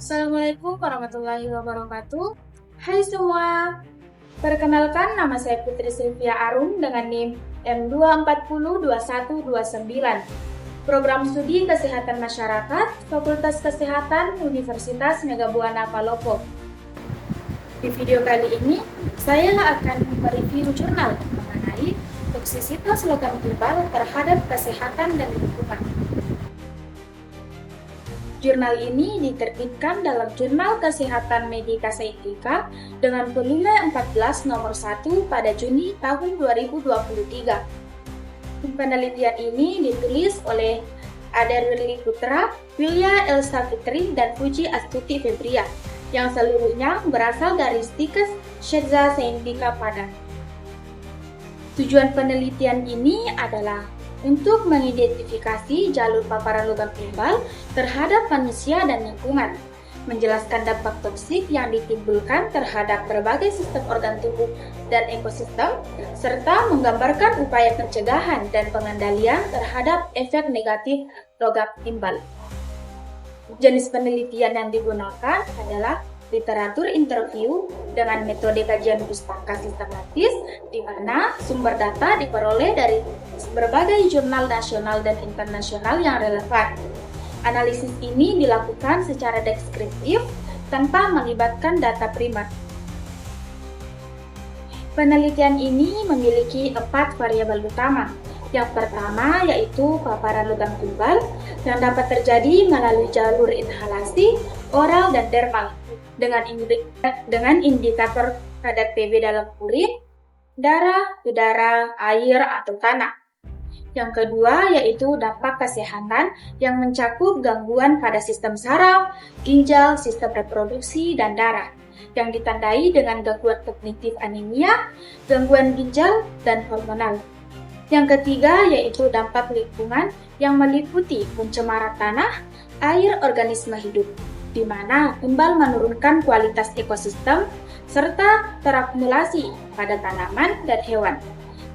Assalamualaikum warahmatullahi wabarakatuh. Hai semua, perkenalkan nama saya Putri Sylvia Arum dengan NIM M2402129, Program Studi Kesehatan Masyarakat, Fakultas Kesehatan Universitas Megabuana Palopo. Di video kali ini, saya akan mereview jurnal mengenai toksisitas logam timbal terhadap kesehatan dan lingkungan. Jurnal ini diterbitkan dalam Jurnal Kesehatan Medika Scientifica dengan penilaian 14 nomor 1 pada Juni tahun 2023. Penelitian ini ditulis oleh Adarwili Putra, Wilya Elsa Fitri, dan Puji Astuti Febria, yang seluruhnya berasal dari Stikes Scienza Scientifica Padang. Tujuan penelitian ini adalah untuk mengidentifikasi jalur paparan logam timbal terhadap manusia dan lingkungan, menjelaskan dampak toksik yang ditimbulkan terhadap berbagai sistem organ tubuh dan ekosistem, serta menggambarkan upaya pencegahan dan pengendalian terhadap efek negatif logam timbal. Jenis penelitian yang digunakan adalah literatur interview dengan metode kajian pustaka sistematis, di mana sumber data diperoleh dari berbagai jurnal nasional dan internasional yang relevan. Analisis ini dilakukan secara deskriptif tanpa melibatkan data primer. Penelitian ini memiliki 4 variabel utama. Yang pertama yaitu paparan logam timbal yang dapat terjadi melalui jalur inhalasi, oral, dan dermal dengan indikator kadar Pb dalam urin, darah, udara, air, atau tanah. Yang kedua yaitu dampak kesehatan yang mencakup gangguan pada sistem saraf, ginjal, sistem reproduksi, dan darah, yang ditandai dengan gangguan kognitif anemia, gangguan ginjal, dan hormonal. Yang ketiga yaitu dampak lingkungan yang meliputi pencemaran tanah, air, organisme hidup, di mana timbal menurunkan kualitas ekosistem serta terakumulasi pada tanaman dan hewan.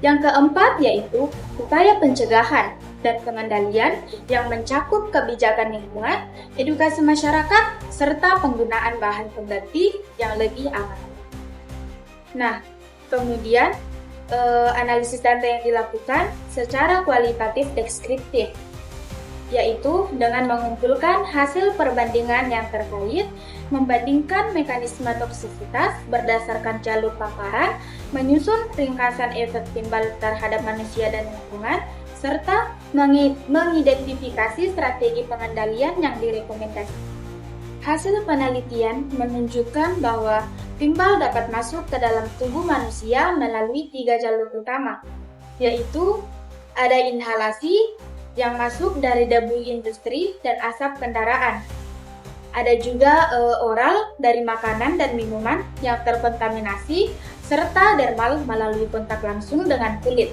Yang keempat yaitu upaya pencegahan dan pengendalian yang mencakup kebijakan lingkungan, edukasi masyarakat, serta penggunaan bahan pengganti yang lebih aman. Nah, kemudian analisis data yang dilakukan secara kualitatif deskriptif, yaitu dengan mengumpulkan hasil perbandingan yang terkait, membandingkan mekanisme toksisitas berdasarkan jalur paparan, menyusun ringkasan efek timbal terhadap manusia dan lingkungan, serta mengidentifikasi strategi pengendalian yang direkomendasikan. Hasil penelitian menunjukkan bahwa timbal dapat masuk ke dalam tubuh manusia melalui 3 jalur utama, yaitu ada inhalasi yang masuk dari debu industri dan asap kendaraan. Ada juga oral dari makanan dan minuman yang terkontaminasi, serta dermal melalui kontak langsung dengan kulit.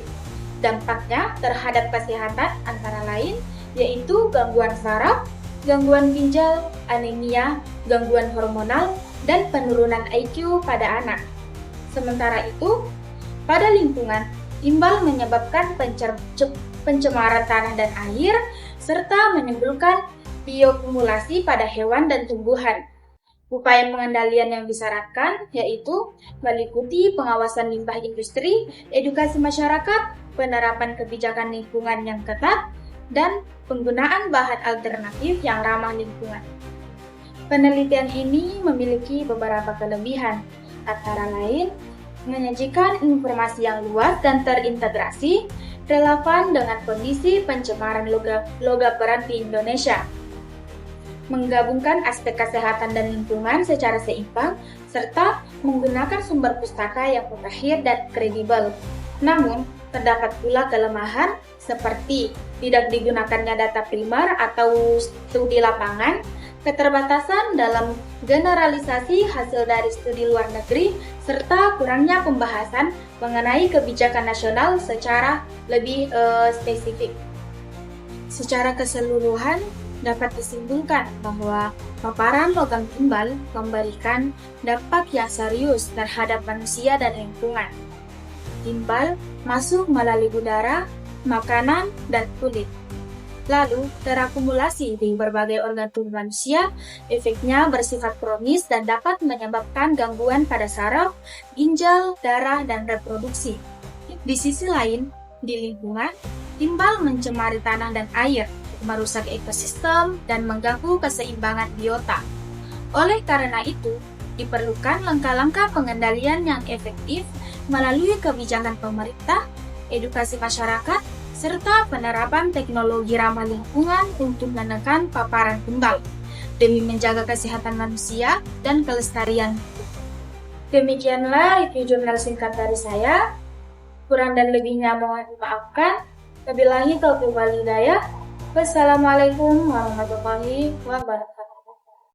Dampaknya terhadap kesehatan antara lain yaitu gangguan saraf, gangguan ginjal, anemia, gangguan hormonal, dan penurunan IQ pada anak. Sementara itu, pada lingkungan, timbal menyebabkan pencemaran tanah dan air, serta menimbulkan bioakumulasi pada hewan dan tumbuhan. Upaya pengendalian yang disarankan yaitu meliputi pengawasan limbah industri, edukasi masyarakat, penerapan kebijakan lingkungan yang ketat, dan penggunaan bahan alternatif yang ramah lingkungan. Penelitian ini memiliki beberapa kelebihan, antara lain menyajikan informasi yang luas dan terintegrasi, relevan dengan kondisi pencemaran logam berat di Indonesia, menggabungkan aspek kesehatan dan lingkungan secara seimbang, serta menggunakan sumber pustaka yang mutakhir dan kredibel. Namun, terdapat pula kelemahan seperti tidak digunakannya data primer atau studi lapangan, keterbatasan dalam generalisasi hasil dari studi luar negeri, serta kurangnya pembahasan mengenai kebijakan nasional secara lebih spesifik. Secara keseluruhan, dapat disimpulkan bahwa paparan logam timbal memberikan dampak yang serius terhadap manusia dan lingkungan. Timbal masuk melalui udara, makanan, dan kulit. Lalu, terakumulasi di berbagai organ tubuh manusia, efeknya bersifat kronis dan dapat menyebabkan gangguan pada saraf, ginjal, darah, dan reproduksi. Di sisi lain, di lingkungan, timbal mencemari tanah dan air, merusak ekosistem, dan mengganggu keseimbangan biota. Oleh karena itu, diperlukan langkah-langkah pengendalian yang efektif melalui kebijakan pemerintah, edukasi masyarakat, serta penerapan teknologi ramah lingkungan untuk menekan paparan kembang demi menjaga kesehatan manusia dan kelestarian. Demikianlah review jurnal singkat dari saya. Kurang dan lebihnya mohon dimaafkan. Wabillahi taufiq wal hidayah. Wassalamualaikum warahmatullahi wabarakatuh.